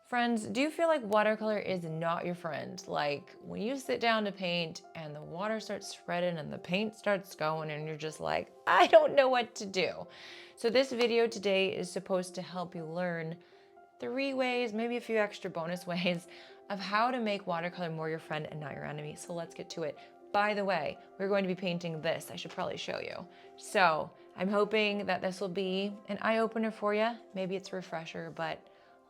Friends, do you feel like watercolor is not your friend? Like when you sit down to paint and the water starts spreading and the paint starts going and you're just like, I don't know what to do. So this video today is supposed to help you learn 3 ways, maybe a few extra bonus ways of how to make watercolor more your friend and not your enemy. So let's get to it. By the way, we're going to be painting this. I should probably show you. So I'm hoping that this will be an eye-opener for you. Maybe it's a refresher, but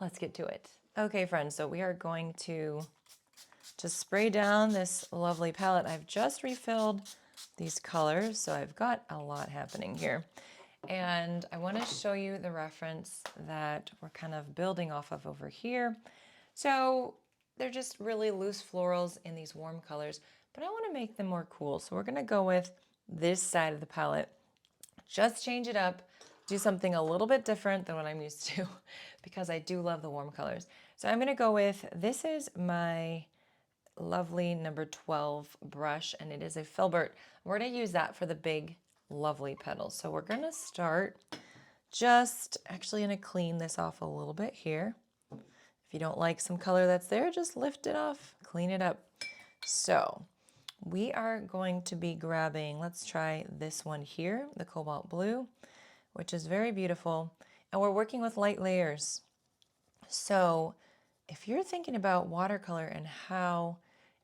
let's get to it. Okay, friends, so we are going to just spray down this lovely palette. I've just refilled these colors, so I've got a lot happening here. And I want to show you the reference that we're kind of building off of over here. So they're just really loose florals in these warm colors, but I want to make them more cool. So we're going to go with this side of the palette. Just change it up, do something a little bit different than what I'm used to because I do love the warm colors. So I'm going to go with, this is my lovely number 12 brush, and it is a filbert. We're going to use that for the big lovely petals. So we're going to start just actually going to clean this off a little bit here. If you don't like some color that's there, just lift it off, clean it up. So we are going to be grabbing, let's try this one here, the cobalt blue, which is very beautiful. And we're working with light layers. So if you're thinking about watercolor and how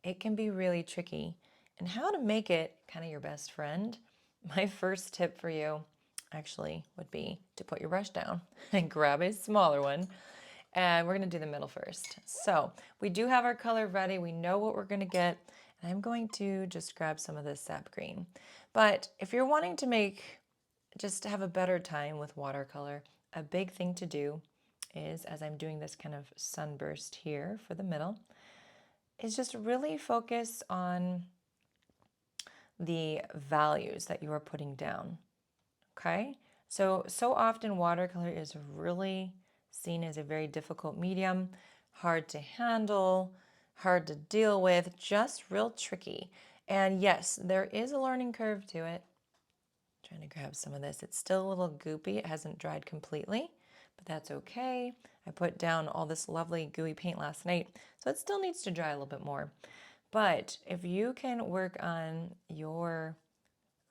it can be really tricky and how to make it kind of your best friend, my first tip for you actually would be to put your brush down and grab a smaller one. And we're going to do the middle first. So we do have our color ready. We know what we're going to get. And I'm going to just grab some of this sap green. But if you're wanting to just have a better time with watercolor, a big thing to do is, as I'm doing this kind of sunburst here for the middle, is just really focus on the values that you are putting down, okay? So often watercolor is really seen as a very difficult medium, hard to handle, hard to deal with, just real tricky. And yes, there is a learning curve to it. I'm trying to grab some of this. It's still a little goopy. It hasn't dried completely, but that's okay. I put down all this lovely gooey paint last night, so it still needs to dry a little bit more. But if you can work on your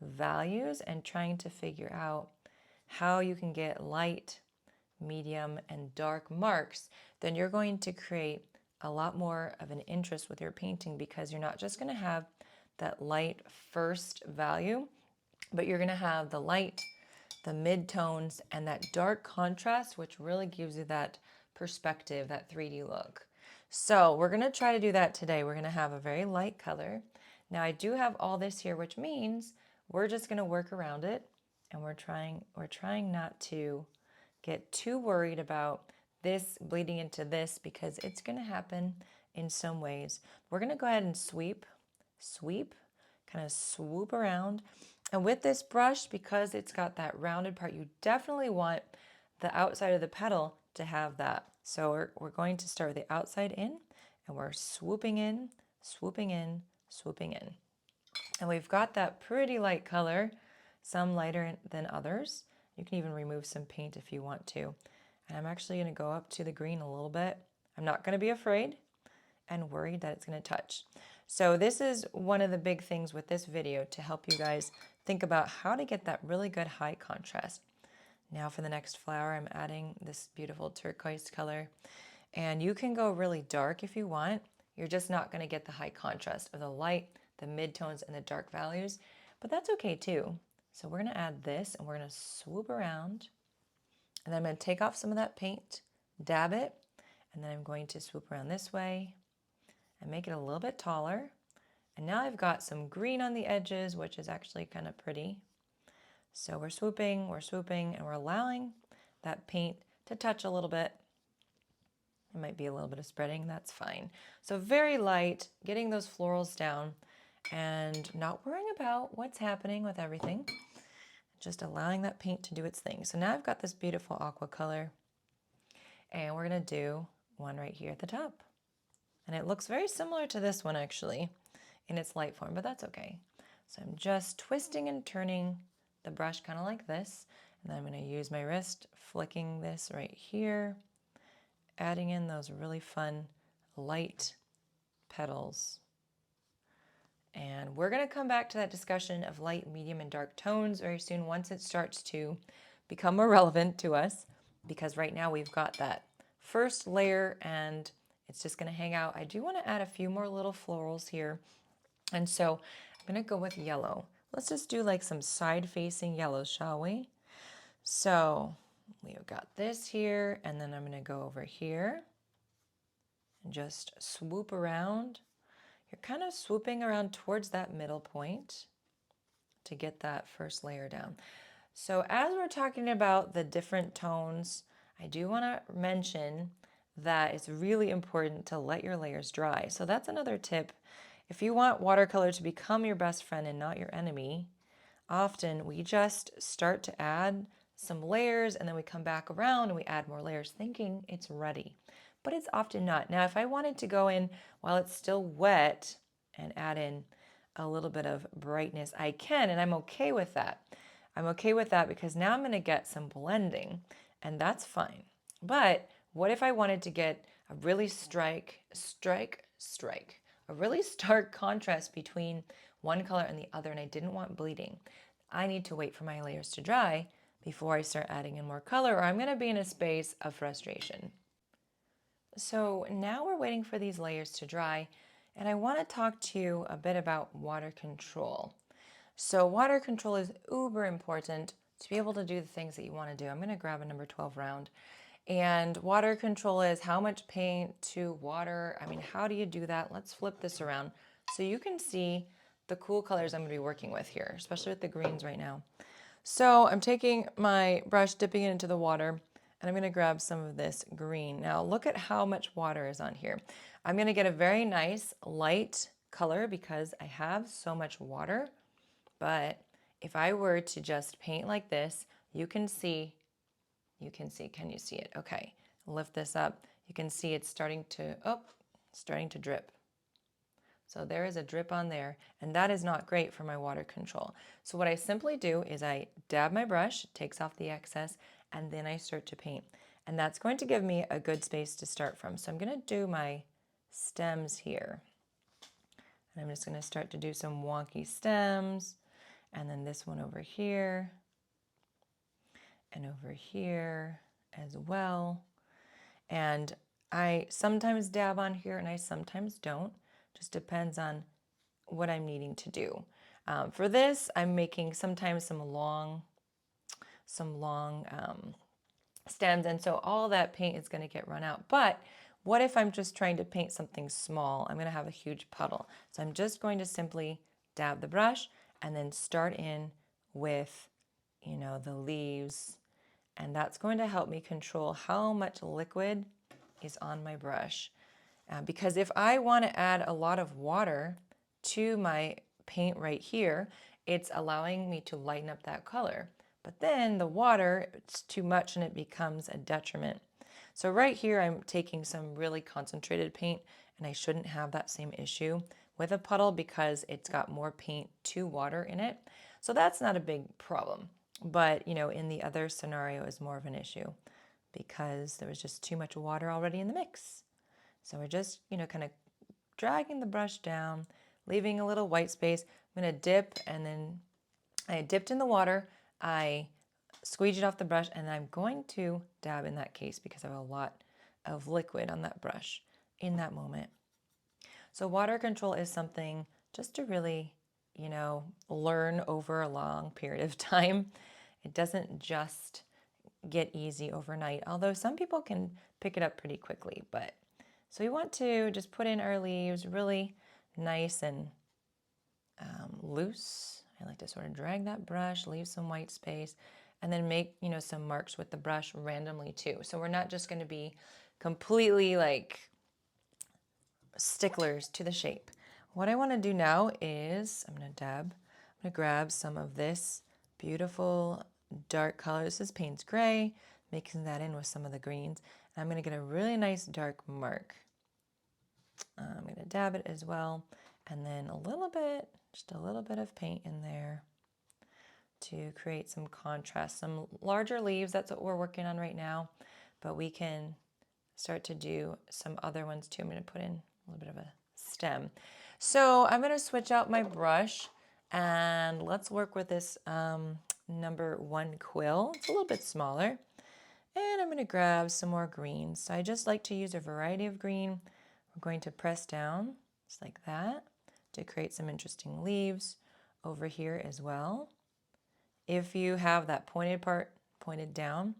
values and trying to figure out how you can get light, medium, and dark marks, then you're going to create a lot more of an interest with your painting, because you're not just going to have that light first value, but you're going to have the light, the mid-tones, and that dark contrast, which really gives you that perspective, that 3D look. So we're going to try to do that today. We're going to have a very light color. Now I do have all this here, which means we're just going to work around it, and we're trying not to get too worried about this bleeding into this, because it's going to happen in some ways. We're going to go ahead and sweep, kind of swoop around. And with this brush, because it's got that rounded part, you definitely want the outside of the petal to have that. So we're going to start with the outside in, and we're swooping in, swooping in, swooping in. And we've got that pretty light color, some lighter than others. You can even remove some paint if you want to. And I'm actually going to go up to the green a little bit. I'm not going to be afraid and worried that it's going to touch. So this is one of the big things with this video, to help you guys think about how to get that really good high contrast. Now for the next flower, I'm adding this beautiful turquoise color. And you can go really dark if you want. You're just not going to get the high contrast of the light, the midtones, and the dark values. But that's okay too. So we're going to add this, and we're going to swoop around. And then I'm going to take off some of that paint, dab it, and then I'm going to swoop around this way and make it a little bit taller. And now I've got some green on the edges, which is actually kind of pretty. So we're swooping, and we're allowing that paint to touch a little bit. It might be a little bit of spreading, that's fine. So very light, getting those florals down and not worrying about what's happening with everything. Just allowing that paint to do its thing. So now I've got this beautiful aqua color, and we're going to do one right here at the top. And it looks very similar to this one actually in its light form, but that's okay. So I'm just twisting and turning the brush kind of like this, and then I'm going to use my wrist, flicking this right here, adding in those really fun light petals. And we're going to come back to that discussion of light, medium, and dark tones very soon once it starts to become more relevant to us, because right now we've got that first layer and it's just going to hang out. I do want to add a few more little florals here. And so I'm going to go with yellow. Let's just do like some side-facing yellows, shall we? So we've got this here, and then I'm going to go over here and just swoop around. You're kind of swooping around towards that middle point to get that first layer down. So as we're talking about the different tones, I do want to mention that it's really important to let your layers dry. So that's another tip. If you want watercolor to become your best friend and not your enemy, often we just start to add some layers and then we come back around and we add more layers thinking it's ready. But it's often not. Now, if I wanted to go in while it's still wet and add in a little bit of brightness, I can, and I'm okay with that. I'm okay with that because now I'm going to get some blending, and that's fine. But what if I wanted to get a really a really stark contrast between one color and the other, and I didn't want bleeding? I need to wait for my layers to dry before I start adding in more color, or I'm going to be in a space of frustration. So now we're waiting for these layers to dry, and I want to talk to you a bit about water control. So water control is uber important to be able to do the things that you want to do. I'm going to grab a number 12 round. And water control is how much paint to water. I mean, how do you do that? Let's flip this around so you can see the cool colors I'm going to be working with here, especially with the greens right now. So I'm taking my brush, dipping it into the water, and I'm going to grab some of this green. Now look at how much water is on here. I'm going to get a very nice light color because I have so much water. But if I were to just paint like this, can you see it? Okay, lift this up. You can see it's starting to drip. So there is a drip on there, and that is not great for my water control. So what I simply do is I dab my brush, it takes off the excess, and then I start to paint. And that's going to give me a good space to start from. So I'm going to do my stems here. And I'm just going to start to do some wonky stems. And then this one over here, and over here as well. And I sometimes dab on here and I sometimes don't. Just depends on what I'm needing to do. For this, I'm making sometimes some long stems, and so all that paint is going to get run out. But what if I'm just trying to paint something small? I'm going to have a huge puddle. So I'm just going to simply dab the brush and then start in with, the leaves. And that's going to help me control how much liquid is on my brush. Because if I want to add a lot of water to my paint right here, it's allowing me to lighten up that color. But then the water, it's too much and it becomes a detriment. So right here, I'm taking some really concentrated paint, and I shouldn't have that same issue with a puddle because it's got more paint to water in it. So that's not a big problem. But, in the other scenario is more of an issue because there was just too much water already in the mix. So we're just, kind of dragging the brush down, leaving a little white space. I'm going to dip, and then I dipped in the water. I squeeged it off the brush, and I'm going to dab in that case because I have a lot of liquid on that brush in that moment. So water control is something just to really, learn over a long period of time. It doesn't just get easy overnight, although some people can pick it up pretty quickly. But so we want to just put in our leaves really nice and loose. I like to sort of drag that brush, leave some white space, and then make, some marks with the brush randomly too. So we're not just going to be completely like sticklers to the shape. What I want to do now is I'm going to grab some of this beautiful dark color. This is Payne's Gray, mixing that in with some of the greens. And I'm going to get a really nice dark mark. I'm going to dab it as well. And then just a little bit of paint in there to create some contrast, some larger leaves. That's what we're working on right now. But we can start to do some other ones too. I'm going to put in a little bit of a stem. So I'm going to switch out my brush and let's work with this number 1 quill. It's a little bit smaller. And I'm going to grab some more green. So I just like to use a variety of green. We're going to press down just like that to create some interesting leaves over here as well. If you have that pointed part pointed down,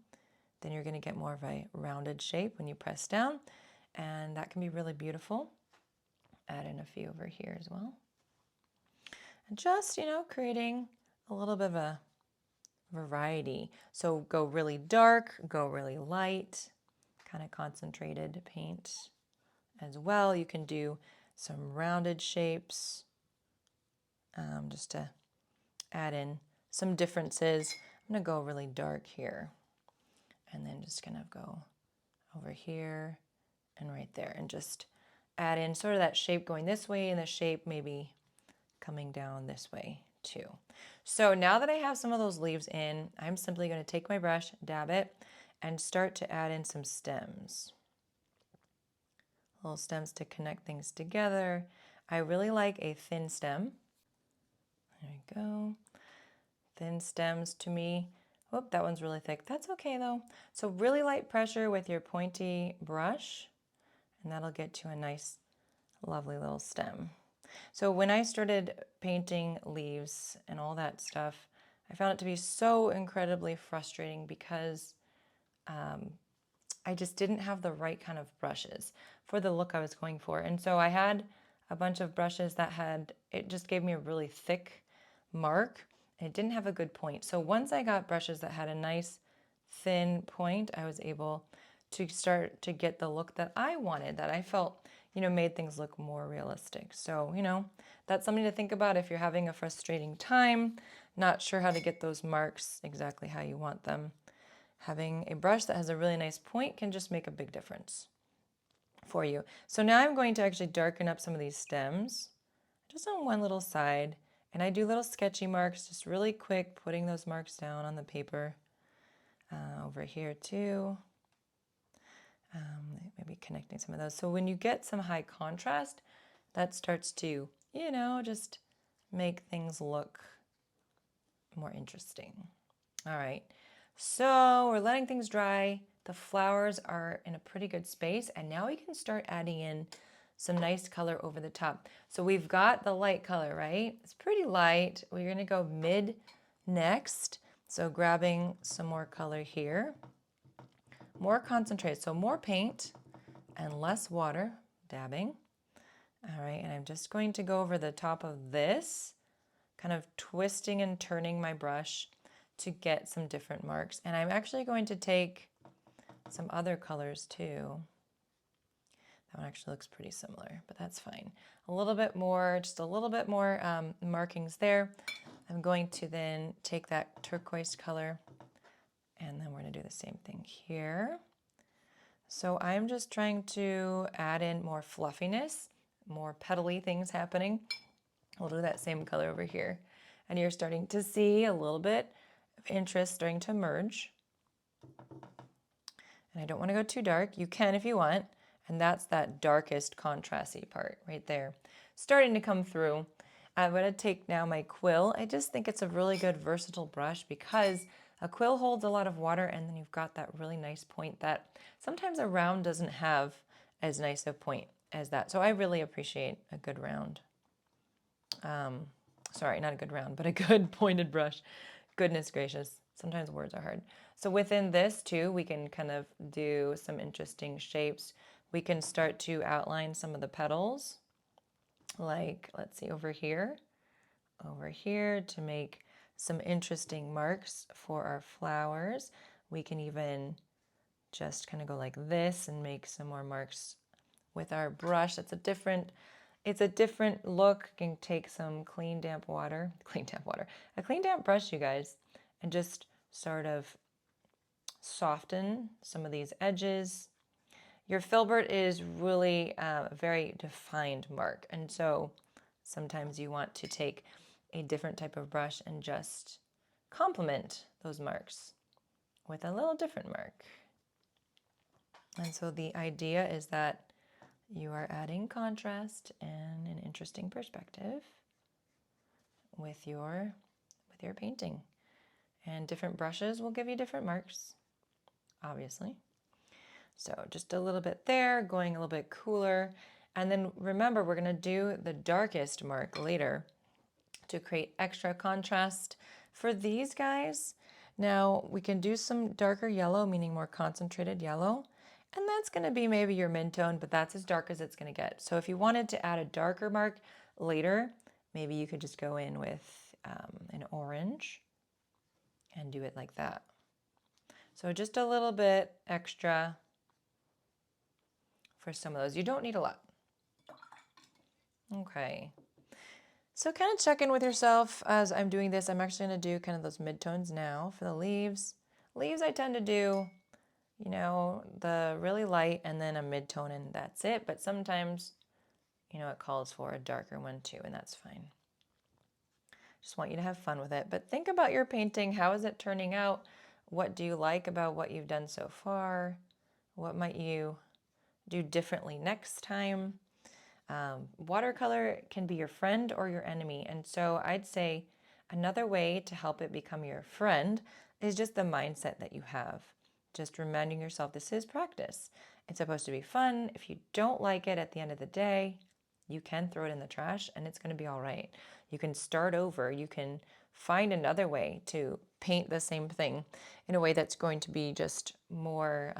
then you're going to get more of a rounded shape when you press down, and that can be really beautiful. Add in a few over here as well. And just, creating a little bit of a variety. So go really dark, go really light, kind of concentrated paint as well. You can do some rounded shapes just to add in some differences. I'm going to go really dark here and then just kind of go over here and right there and just add in sort of that shape going this way and the shape maybe coming down this way too. So now that I have some of those leaves in, I'm simply going to take my brush, dab it, and start to add in some stems. Little stems to connect things together. I really like a thin stem. There we go. Thin stems to me. Whoop, that one's really thick. That's okay though. So really light pressure with your pointy brush, and that'll get you a nice, lovely little stem. So when I started painting leaves and all that stuff, I found it to be so incredibly frustrating because I just didn't have the right kind of brushes for the look I was going for. And so I had a bunch of brushes that it just gave me a really thick mark and it didn't have a good point. So once I got brushes that had a nice thin point, I was able to start to get the look that I wanted, that I felt, made things look more realistic. So, that's something to think about if you're having a frustrating time, not sure how to get those marks exactly how you want them. Having a brush that has a really nice point can just make a big difference for you. So now I'm going to actually darken up some of these stems just on one little side. And I do little sketchy marks, just really quick, putting those marks down on the paper. Over here too. Maybe connecting some of those. So when you get some high contrast, that starts to, just make things look more interesting. All right, so we're letting things dry. The flowers are in a pretty good space, and now we can start adding in some nice color over the top. So we've got the light color, right? It's pretty light. We're gonna go mid next. So grabbing some more color here. More concentrated, so more paint and less water, dabbing. All right, and I'm just going to go over the top of this, kind of twisting and turning my brush to get some different marks. And I'm actually going to take some other colors too. That one actually looks pretty similar, but that's fine. A little bit more, just a little bit more markings there. I'm going to then take that turquoise color and then we're going to do the same thing here. So I'm just trying to add in more fluffiness, more petally things happening. We'll do that same color over here. And you're starting to see a little bit of interest starting to emerge. And I don't want to go too dark. You can if you want. And that's that darkest contrasty part right there. Starting to come through. I'm going to take now my quill. I just think it's a really good versatile brush because a quill holds a lot of water and then you've got that really nice point that sometimes a round doesn't have as nice a point as that. So I really appreciate a good round. Sorry, not a good round, but a good pointed brush. Goodness gracious, sometimes words are hard. So within this too, we can kind of do some interesting shapes. We can start to outline some of the petals. Like, let's see, over here to make some interesting marks for our flowers. We can even just kind of go like this and make some more marks with our brush. It's a different look. You can take some a clean damp brush, you guys, and just sort of soften some of these edges. Your filbert is really a very defined mark, and so sometimes you want to take a different type of brush and just complement those marks with a little different mark. And so the idea is that you are adding contrast and an interesting perspective with your painting. And different brushes will give you different marks, obviously. So just a little bit there, going a little bit cooler. And then remember, we're going to do the darkest mark later to create extra contrast for these guys. Now we can do some darker yellow, meaning more concentrated yellow. And that's going to be maybe your mid-tone, but that's as dark as it's going to get. So if you wanted to add a darker mark later, maybe you could just go in with an orange and do it like that. So just a little bit extra for some of those. You don't need a lot. Okay. So kind of check in with yourself as I'm doing this. I'm actually going to do kind of those midtones now for the leaves. Leaves I tend to do, you know, the really light and then a midtone and that's it. But sometimes, you know, it calls for a darker one too, and that's fine. Just want you to have fun with it. But think about your painting. How is it turning out? What do you like about what you've done so far? What might you do differently next time? Watercolor can be your friend or your enemy. And so I'd say another way to help it become your friend is just the mindset that you have. Just reminding yourself this is practice. It's supposed to be fun. If you don't like it at the end of the day, you can throw it in the trash and it's going to be all right. You can start over. You can find another way to paint the same thing in a way that's going to be just more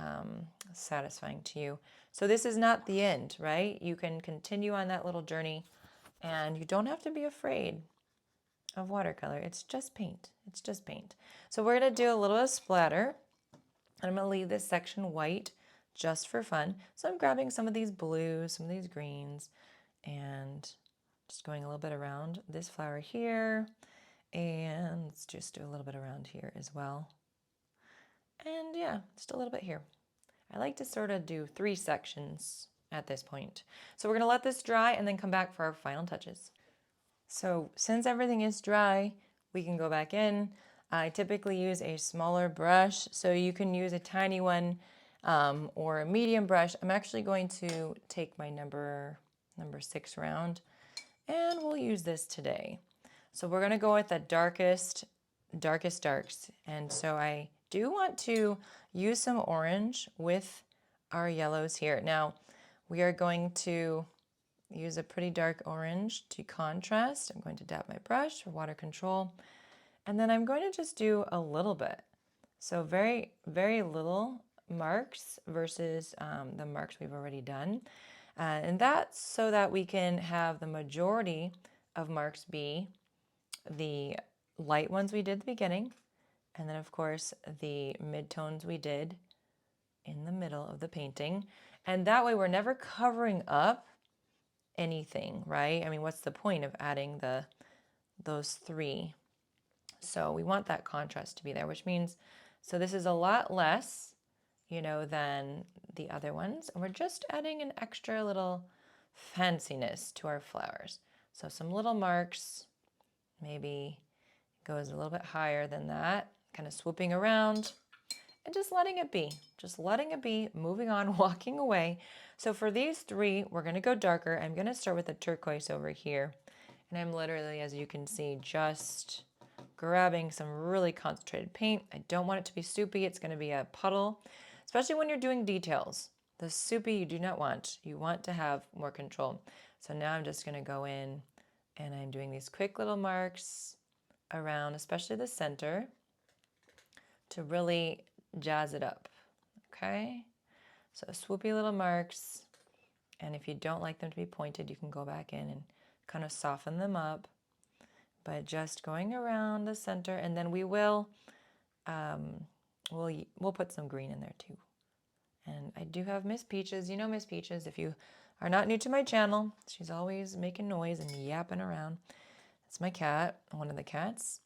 satisfying to you. So this is not the end, right? You can continue on that little journey and you don't have to be afraid of watercolor. It's just paint. It's just paint. So we're going to do a little bit of splatter. And I'm going to leave this section white just for fun. So I'm grabbing some of these blues, some of these greens, and just going a little bit around this flower here. And let's just do a little bit around here as well. And yeah, just a little bit here. I like to sort of do 3 sections at this point. So we're going to let this dry and then come back for our final touches. So since everything is dry, we can go back in. I typically use a smaller brush, so you can use a tiny one or a medium brush. I'm actually going to take my number 6 round and we'll use this today. So we're going to go with the darkest darks. And so I do want to use some orange with our yellows here. Now we are going to use a pretty dark orange to contrast. I'm going to dab my brush for water control. And then I'm going to just do a little bit. So very, very little marks versus the marks we've already done. And that's so that we can have the majority of marks be the light ones we did at the beginning. And then of course the midtones we did in the middle of the painting. And that way we're never covering up anything, right? I mean, what's the point of adding those 3? So we want that contrast to be there, which means, so this is a lot less, you know, than the other ones. And we're just adding an extra little fanciness to our flowers. So some little marks, maybe goes a little bit higher than that, kind of swooping around and just letting it be, moving on, walking away. So for these 3, we're going to go darker. I'm going to start with the turquoise over here. And I'm literally, as you can see, just grabbing some really concentrated paint. I don't want it to be soupy. It's going to be a puddle, especially when you're doing details. The soupy you do not want. You want to have more control. So now I'm just going to go in and I'm doing these quick little marks around, especially the center, to really jazz it up. Okay? So swoopy little marks. And if you don't like them to be pointed, you can go back in and kind of soften them up. But just going around the center, and then we will, we'll put some green in there too. And I do have Miss Peaches. You know Miss Peaches, if you are not new to my channel, she's always making noise and yapping around. It's my cat, one of the cats,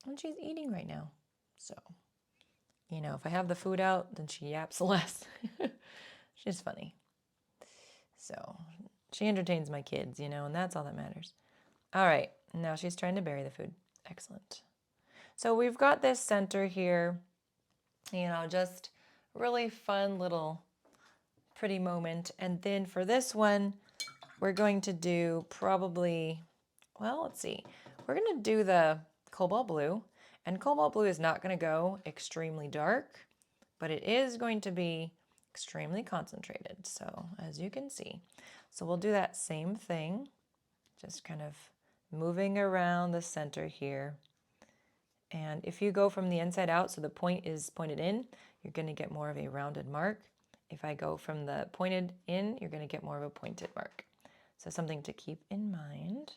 and she's eating right now. So, you know, if I have the food out, then she yaps less. She's funny. So she entertains my kids, you know, and that's all that matters. All right, now she's trying to bury the food. Excellent. So we've got this center here, you know, just really fun little pretty moment. And then for this one, we're going to do probably, well, let's see. We're going to do the cobalt blue. And cobalt blue is not going to go extremely dark, but it is going to be extremely concentrated. So as you can see, so we'll do that same thing, just kind of moving around the center here. And if you go from the inside out, so the point is pointed in, you're going to get more of a rounded mark. If I go from the pointed in, you're going to get more of a pointed mark. So something to keep in mind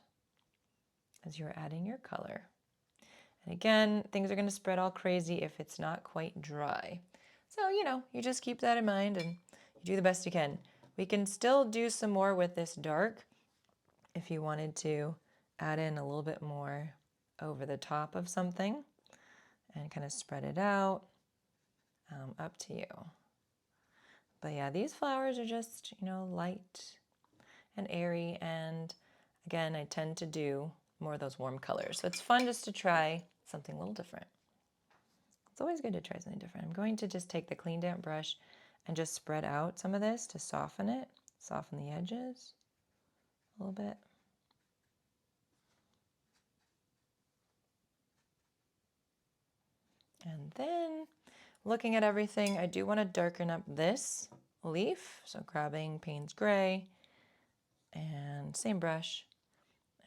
as you're adding your color. And again, things are going to spread all crazy if it's not quite dry. So, you know, you just keep that in mind and you do the best you can. We can still do some more with this dark if you wanted to add in a little bit more over the top of something and kind of spread it out, up to you. But yeah, these flowers are just, you know, light and airy. And again, I tend to do more of those warm colors. So it's fun just to try something a little different. It's always good to try something different. I'm going to just take the clean damp brush and just spread out some of this to soften it, soften the edges a little bit. And then looking at everything, I do want to darken up this leaf. So grabbing Payne's Gray and same brush.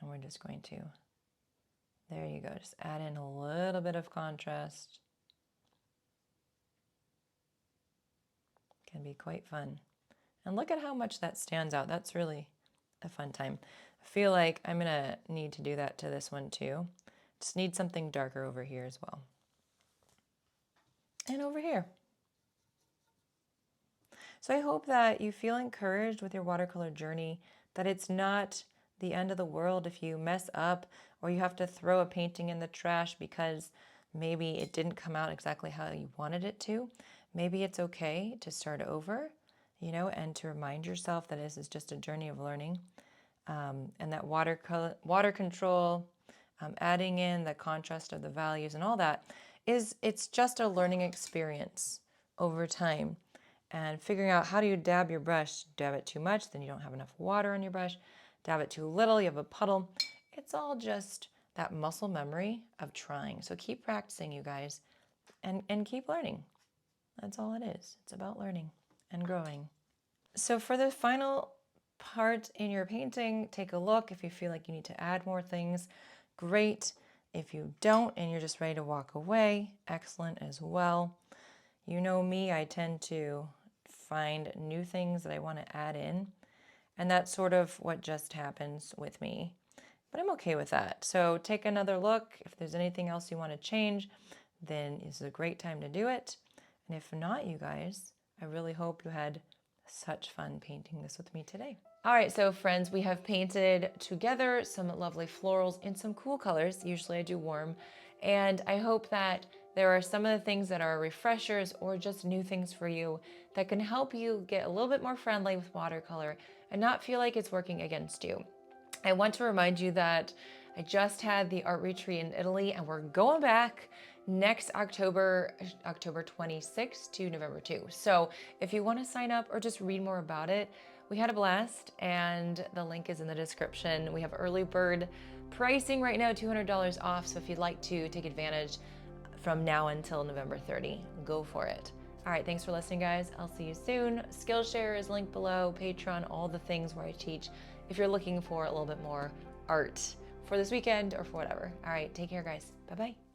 And we're just going to, there you go, just add in a little bit of contrast. Can be quite fun. And look at how much that stands out. That's really a fun time. I feel like I'm going to need to do that to this one too. Just need something darker over here as well. And over here. So I hope that you feel encouraged with your watercolor journey, that it's not the end of the world if you mess up or you have to throw a painting in the trash because maybe it didn't come out exactly how you wanted it to. Maybe it's okay to start over, you know, and to remind yourself that this is just a journey of learning, and that water control, adding in the contrast of the values and all that, it's just a learning experience over time. And figuring out, how do you dab your brush? Dab it too much, then you don't have enough water on your brush. Dab it too little, you have a puddle. It's all just that muscle memory of trying. So keep practicing, you guys, and keep learning. That's all it is. It's about learning and growing. So for the final part in your painting, take a look. If you feel like you need to add more things, great. If you don't and you're just ready to walk away, excellent as well. You know me, I tend to find new things that I want to add in, and that's sort of what just happens with me. But I'm okay with that. So take another look. If there's anything else you want to change, then it's a great time to do it. And if not, you guys, I really hope you had such fun painting this with me today. All right, so friends, we have painted together some lovely florals in some cool colors. Usually I do warm, and I hope that there are some of the things that are refreshers or just new things for you that can help you get a little bit more friendly with watercolor and not feel like it's working against you. I want to remind you that I just had the art retreat in Italy, and we're going back next October 26th to November 2. So if you want to sign up or just read more about it, we had a blast, and the link is in the description. We have early bird pricing right now, $200 off. So if you'd like to take advantage from now until November 30, go for it. All right, thanks for listening, guys. I'll see you soon. Skillshare is linked below, Patreon, all the things where I teach if you're looking for a little bit more art for this weekend or for whatever. All right, take care, guys. Bye-bye.